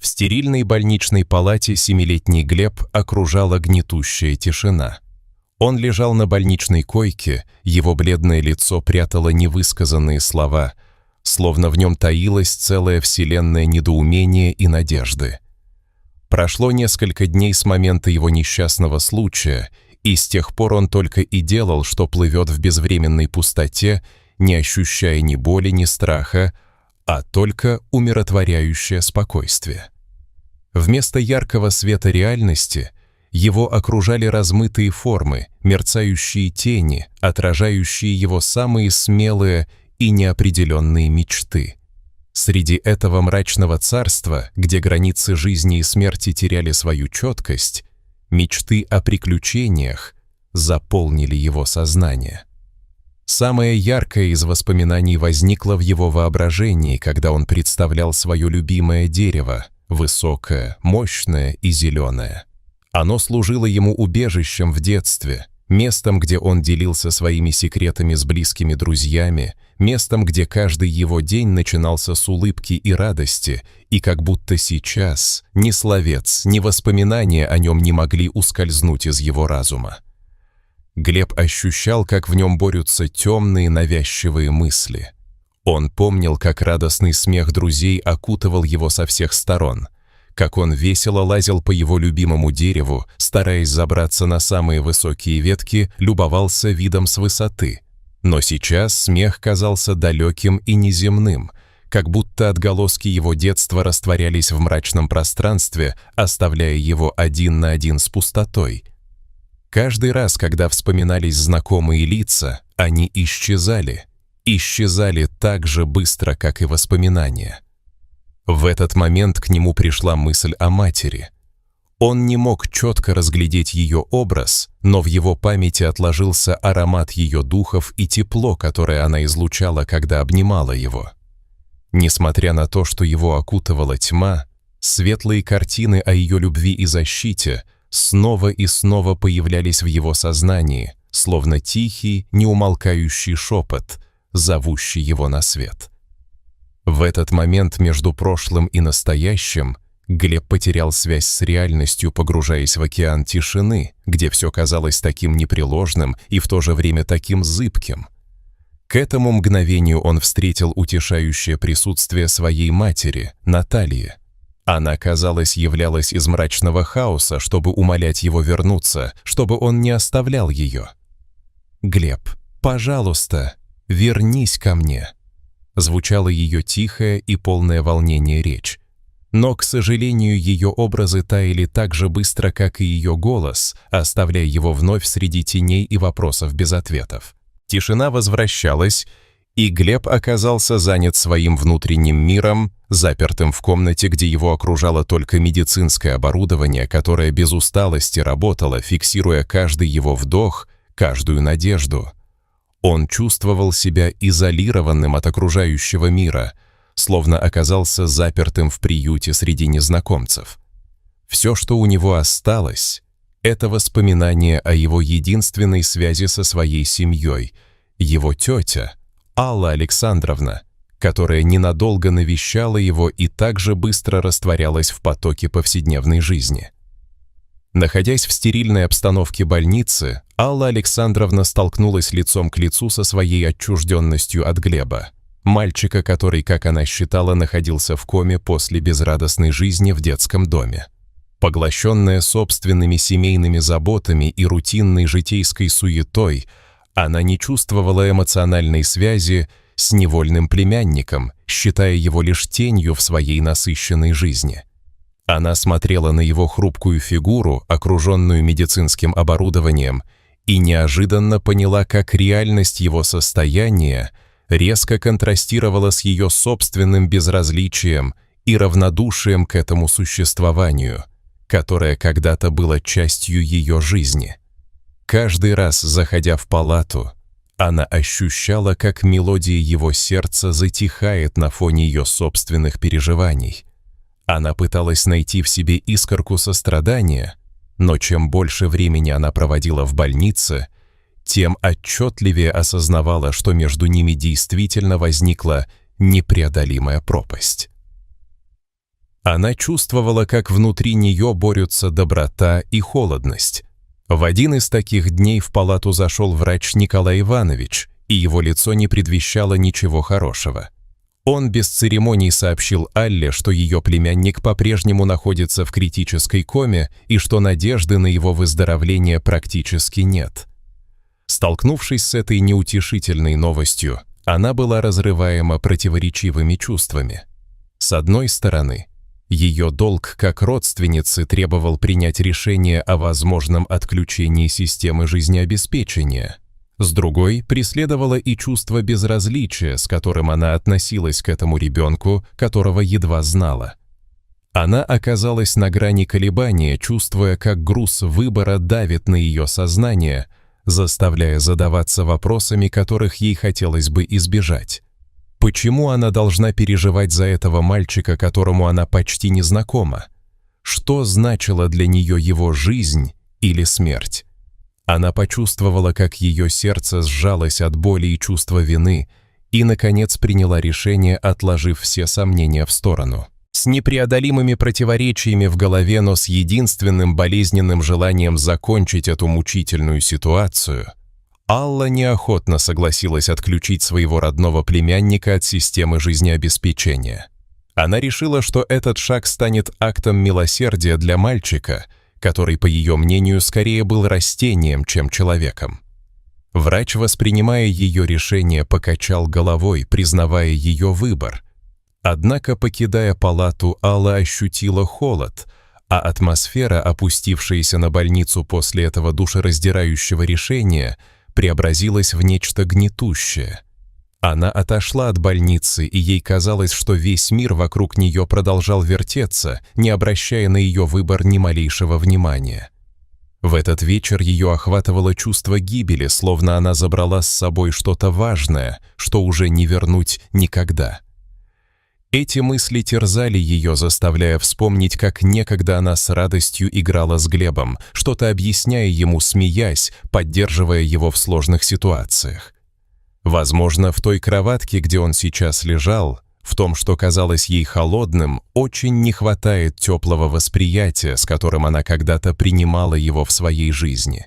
стерильной больничной палате 7-летний Глеб окружала гнетущая тишина. Он лежал на больничной койке, его бледное лицо прятало невысказанные слова, словно в нем таилась целая вселенная недоумения и надежды. Прошло несколько дней с момента его несчастного случая, и с тех пор он только и делал, что плывет в безвременной пустоте, не ощущая ни боли, ни страха, а только умиротворяющее спокойствие. Вместо яркого света реальности его окружали размытые формы, мерцающие тени, отражающие его самые смелые и неопределенные мечты. Среди этого мрачного царства, где границы жизни и смерти теряли свою четкость, мечты о приключениях заполнили его сознание. Самое яркое из воспоминаний возникло в его воображении, когда он представлял свое любимое дерево, высокое, мощное и зеленое. Оно служило ему убежищем в детстве, местом, где он делился своими секретами с близкими друзьями, местом, где каждый его день начинался с улыбки и радости, и как будто сейчас ни словец, ни воспоминания о нем не могли ускользнуть из его разума. Глеб ощущал, как в нем борются темные навязчивые мысли. Он помнил, как радостный смех друзей окутывал его со всех сторон, как он весело лазил по его любимому дереву, стараясь забраться на самые высокие ветки, любовался видом с высоты. Но сейчас смех казался далеким и неземным, как будто отголоски его детства растворялись в мрачном пространстве, оставляя его один на один с пустотой. Каждый раз, когда вспоминались знакомые лица, они исчезали так же быстро, как и воспоминания. В этот момент к нему пришла мысль о матери. Он не мог четко разглядеть ее образ, но в его памяти отложился аромат ее духов и тепло, которое она излучала, когда обнимала его. Несмотря на то, что его окутывала тьма, светлые картины о ее любви и защите снова и снова появлялись в его сознании, словно тихий, неумолкающий шепот, зовущий его на свет. В этот момент между прошлым и настоящим Глеб потерял связь с реальностью, погружаясь в океан тишины, где все казалось таким непреложным и в то же время таким зыбким. К этому мгновению он встретил утешающее присутствие своей матери, Натальи. Она, казалось, являлась из мрачного хаоса, чтобы умолять его вернуться, чтобы он не оставлял ее. «Глеб, пожалуйста, вернись ко мне», звучала ее тихая и полное волнение речь. Но, к сожалению, ее образы таяли так же быстро, как и ее голос, оставляя его вновь среди теней и вопросов без ответов. Тишина возвращалась, и Глеб оказался занят своим внутренним миром, запертым в комнате, где его окружало только медицинское оборудование, которое без усталости работало, фиксируя каждый его вдох, каждую надежду. Он чувствовал себя изолированным от окружающего мира, словно оказался запертым в приюте среди незнакомцев. Все, что у него осталось, это воспоминание о его единственной связи со своей семьей, его тетя, Алла Александровна, которая ненадолго навещала его и также быстро растворялась в потоке повседневной жизни. Находясь в стерильной обстановке больницы, Алла Александровна столкнулась лицом к лицу со своей отчужденностью от Глеба, мальчика, который, как она считала, находился в коме после безрадостной жизни в детском доме. Поглощенная собственными семейными заботами и рутинной житейской суетой, она не чувствовала эмоциональной связи с невольным племянником, считая его лишь тенью в своей насыщенной жизни. Она смотрела на его хрупкую фигуру, окруженную медицинским оборудованием, и неожиданно поняла, как реальность его состояния резко контрастировала с ее собственным безразличием и равнодушием к этому существованию, которое когда-то было частью ее жизни. Каждый раз, заходя в палату, она ощущала, как мелодия его сердца затихает на фоне ее собственных переживаний. Она пыталась найти в себе искорку сострадания, но чем больше времени она проводила в больнице, тем отчетливее осознавала, что между ними действительно возникла непреодолимая пропасть. Она чувствовала, как внутри нее борются доброта и холодность. В один из таких дней в палату зашел врач Николай Иванович, и его лицо не предвещало ничего хорошего. Он без церемоний сообщил Алле, что ее племянник по-прежнему находится в критической коме и что надежды на его выздоровление практически нет. Столкнувшись с этой неутешительной новостью, она была разрываема противоречивыми чувствами. С одной стороны, ее долг как родственницы требовал принять решение о возможном отключении системы жизнеобеспечения. С другой, преследовало и чувство безразличия, с которым она относилась к этому ребенку, которого едва знала. Она оказалась на грани колебания, чувствуя, как груз выбора давит на ее сознание, заставляя задаваться вопросами, которых ей хотелось бы избежать. Почему она должна переживать за этого мальчика, которому она почти не знакома? Что значила для нее его жизнь или смерть? Она почувствовала, как ее сердце сжалось от боли и чувства вины, и, наконец, приняла решение, отложив все сомнения в сторону. С непреодолимыми противоречиями в голове, но с единственным болезненным желанием закончить эту мучительную ситуацию, Алла неохотно согласилась отключить своего родного племянника от системы жизнеобеспечения. Она решила, что этот шаг станет актом милосердия для мальчика, который, по ее мнению, скорее был растением, чем человеком. Врач, воспринимая ее решение, покачал головой, признавая ее выбор. Однако, покидая палату, Алла ощутила холод, а атмосфера, опустившаяся на больницу после этого душераздирающего решения, преобразилась в нечто гнетущее. Она отошла от больницы, и ей казалось, что весь мир вокруг нее продолжал вертеться, не обращая на ее выбор ни малейшего внимания. В этот вечер ее охватывало чувство гибели, словно она забрала с собой что-то важное, что уже не вернуть никогда. Эти мысли терзали ее, заставляя вспомнить, как некогда она с радостью играла с Глебом, что-то объясняя ему, смеясь, поддерживая его в сложных ситуациях. Возможно, в той кроватке, где он сейчас лежал, в том, что казалось ей холодным, очень не хватает теплого восприятия, с которым она когда-то принимала его в своей жизни.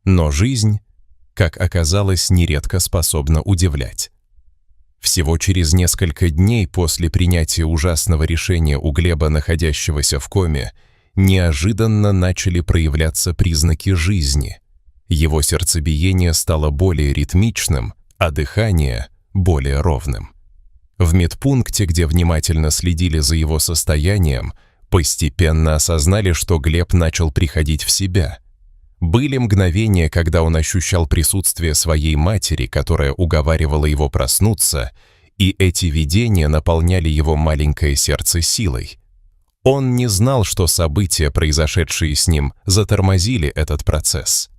Но жизнь, как оказалось, нередко способна удивлять. Всего через несколько дней после принятия ужасного решения у Глеба, находящегося в коме, неожиданно начали проявляться признаки жизни. Его сердцебиение стало более ритмичным, а дыхание – более ровным. В медпункте, где внимательно следили за его состоянием, постепенно осознали, что Глеб начал приходить в себя. Были мгновения, когда он ощущал присутствие своей матери, которая уговаривала его проснуться, и эти видения наполняли его маленькое сердце силой. Он не знал, что события, произошедшие с ним, затормозили этот процесс.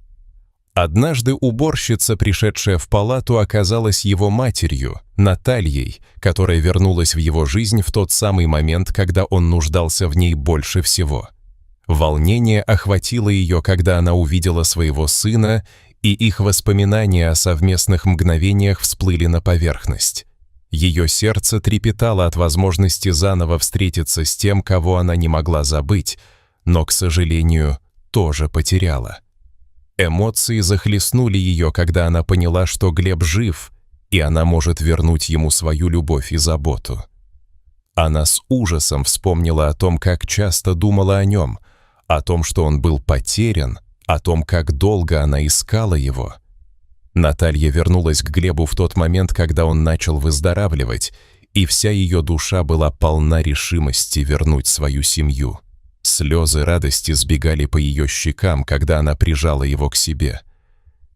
Однажды уборщица, пришедшая в палату, оказалась его матерью, Натальей, которая вернулась в его жизнь в тот самый момент, когда он нуждался в ней больше всего. Волнение охватило ее, когда она увидела своего сына, и их воспоминания о совместных мгновениях всплыли на поверхность. Ее сердце трепетало от возможности заново встретиться с тем, кого она не могла забыть, но, к сожалению, тоже потеряла. Эмоции захлестнули ее, когда она поняла, что Глеб жив, и она может вернуть ему свою любовь и заботу. Она с ужасом вспомнила о том, как часто думала о нем, о том, что он был потерян, о том, как долго она искала его. Наталья вернулась к Глебу в тот момент, когда он начал выздоравливать, и вся ее душа была полна решимости вернуть свою семью. Слезы радости сбегали по ее щекам, когда она прижала его к себе.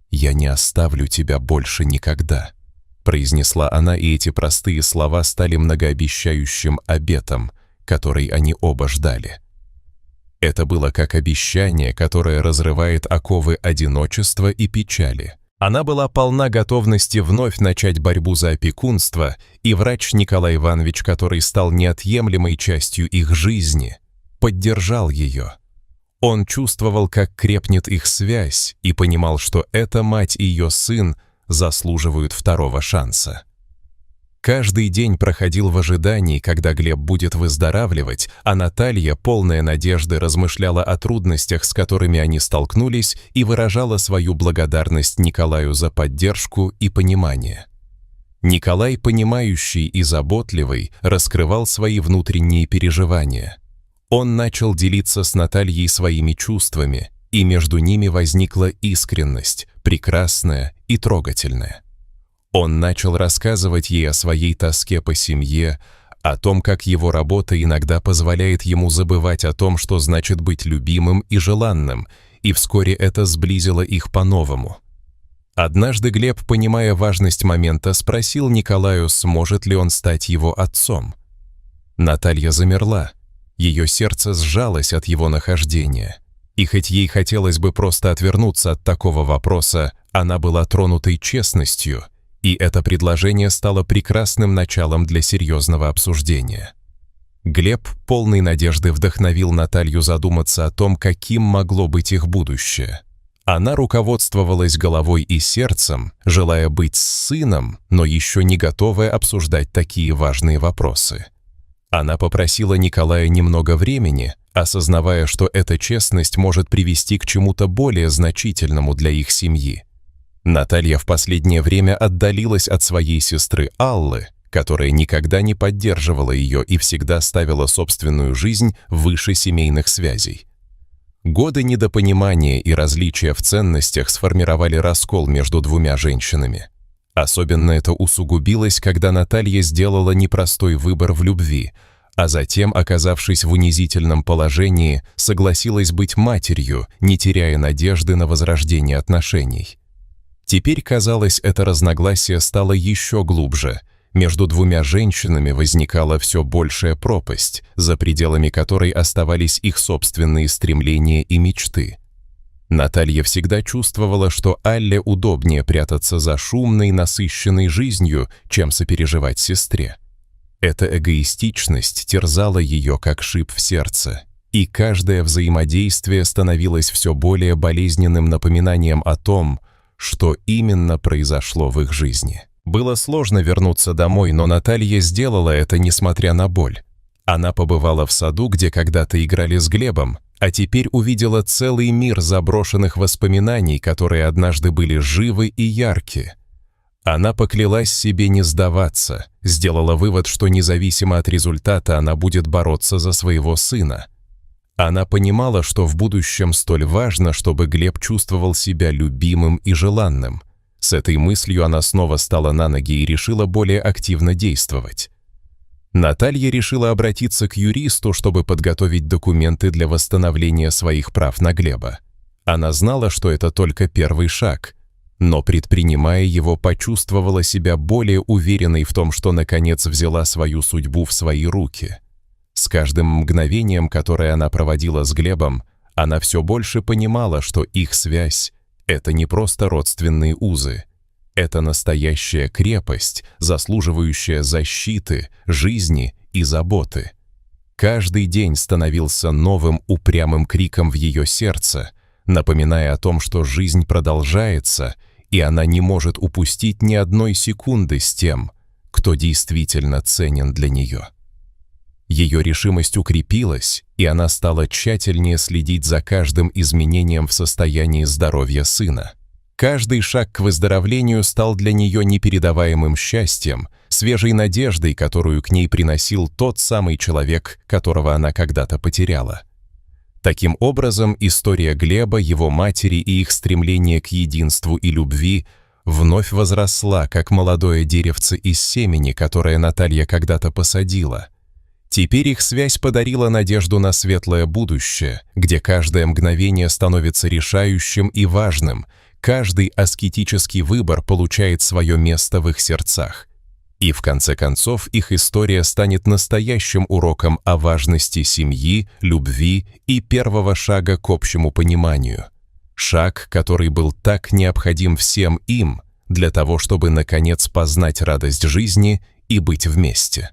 «Я не оставлю тебя больше никогда», — произнесла она, и эти простые слова стали многообещающим обетом, который они оба ждали. Это было как обещание, которое разрывает оковы одиночества и печали. Она была полна готовности вновь начать борьбу за опекунство, и врач Николай Иванович, который стал неотъемлемой частью их жизни, поддержал ее. Он чувствовал, как крепнет их связь, и понимал, что эта мать и ее сын заслуживают второго шанса. Каждый день проходил в ожидании, когда Глеб будет выздоравливать, а Наталья, полная надежды, размышляла о трудностях, с которыми они столкнулись, и выражала свою благодарность Николаю за поддержку и понимание. Николай, понимающий и заботливый, раскрывал свои внутренние переживания. Он начал делиться с Натальей своими чувствами, и между ними возникла искренность, прекрасная и трогательная. Он начал рассказывать ей о своей тоске по семье, о том, как его работа иногда позволяет ему забывать о том, что значит быть любимым и желанным, и вскоре это сблизило их по-новому. Однажды Глеб, понимая важность момента, спросил Николаю, сможет ли он стать его отцом. Наталья замерла, ее сердце сжалось от его нахождения. И хоть ей хотелось бы просто отвернуться от такого вопроса, она была тронутой честностью, и это предложение стало прекрасным началом для серьезного обсуждения. Глеб, полный надежды, вдохновил Наталью задуматься о том, каким могло быть их будущее. Она руководствовалась головой и сердцем, желая быть с сыном, но еще не готовая обсуждать такие важные вопросы. Она попросила Николая немного времени, осознавая, что эта честность может привести к чему-то более значительному для их семьи. Наталья в последнее время отдалилась от своей сестры Аллы, которая никогда не поддерживала ее и всегда ставила собственную жизнь выше семейных связей. Годы недопонимания и различия в ценностях сформировали раскол между двумя женщинами. Особенно это усугубилось, когда Наталья сделала непростой выбор в любви, а затем, оказавшись в унизительном положении, согласилась быть матерью, не теряя надежды на возрождение отношений. Теперь, казалось, это разногласие стало еще глубже. Между двумя женщинами возникала все большая пропасть, за пределами которой оставались их собственные стремления и мечты. Наталья всегда чувствовала, что Алле удобнее прятаться за шумной, насыщенной жизнью, чем сопереживать сестре. Эта эгоистичность терзала ее, как шип в сердце, и каждое взаимодействие становилось все более болезненным напоминанием о том, что именно произошло в их жизни. Было сложно вернуться домой, но Наталья сделала это, несмотря на боль. Она побывала в саду, где когда-то играли с Глебом, а теперь увидела целый мир заброшенных воспоминаний, которые однажды были живы и ярки. Она поклялась себе не сдаваться, сделала вывод, что независимо от результата она будет бороться за своего сына. Она понимала, что в будущем столь важно, чтобы Глеб чувствовал себя любимым и желанным. С этой мыслью она снова стала на ноги и решила более активно действовать. Наталья решила обратиться к юристу, чтобы подготовить документы для восстановления своих прав на Глеба. Она знала, что это только первый шаг, но, предпринимая его, почувствовала себя более уверенной в том, что наконец взяла свою судьбу в свои руки. С каждым мгновением, которое она проводила с Глебом, она все больше понимала, что их связь — это не просто родственные узы. Это настоящая крепость, заслуживающая защиты, жизни и заботы. Каждый день становился новым упрямым криком в ее сердце, напоминая о том, что жизнь продолжается, и она не может упустить ни одной секунды с тем, кто действительно ценен для нее. Ее решимость укрепилась, и она стала тщательнее следить за каждым изменением в состоянии здоровья сына. Каждый шаг к выздоровлению стал для нее непередаваемым счастьем, свежей надеждой, которую к ней приносил тот самый человек, которого она когда-то потеряла. Таким образом, история Глеба, его матери и их стремление к единству и любви вновь возросла, как молодое деревце из семени, которое Наталья когда-то посадила. Теперь их связь подарила надежду на светлое будущее, где каждое мгновение становится решающим и важным, каждый аскетический выбор получает свое место в их сердцах. И в конце концов их история станет настоящим уроком о важности семьи, любви и первого шага к общему пониманию. Шаг, который был так необходим всем им, для того, чтобы наконец познать радость жизни и быть вместе.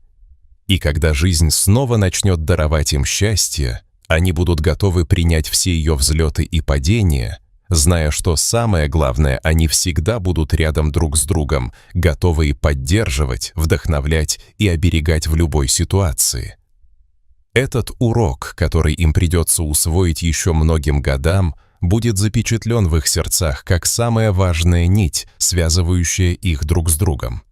И когда жизнь снова начнет даровать им счастье, они будут готовы принять все ее взлеты и падения, зная, что самое главное, они всегда будут рядом друг с другом, готовые поддерживать, вдохновлять и оберегать в любой ситуации. Этот урок, который им придется усвоить еще многим годам, будет запечатлен в их сердцах как самая важная нить, связывающая их друг с другом.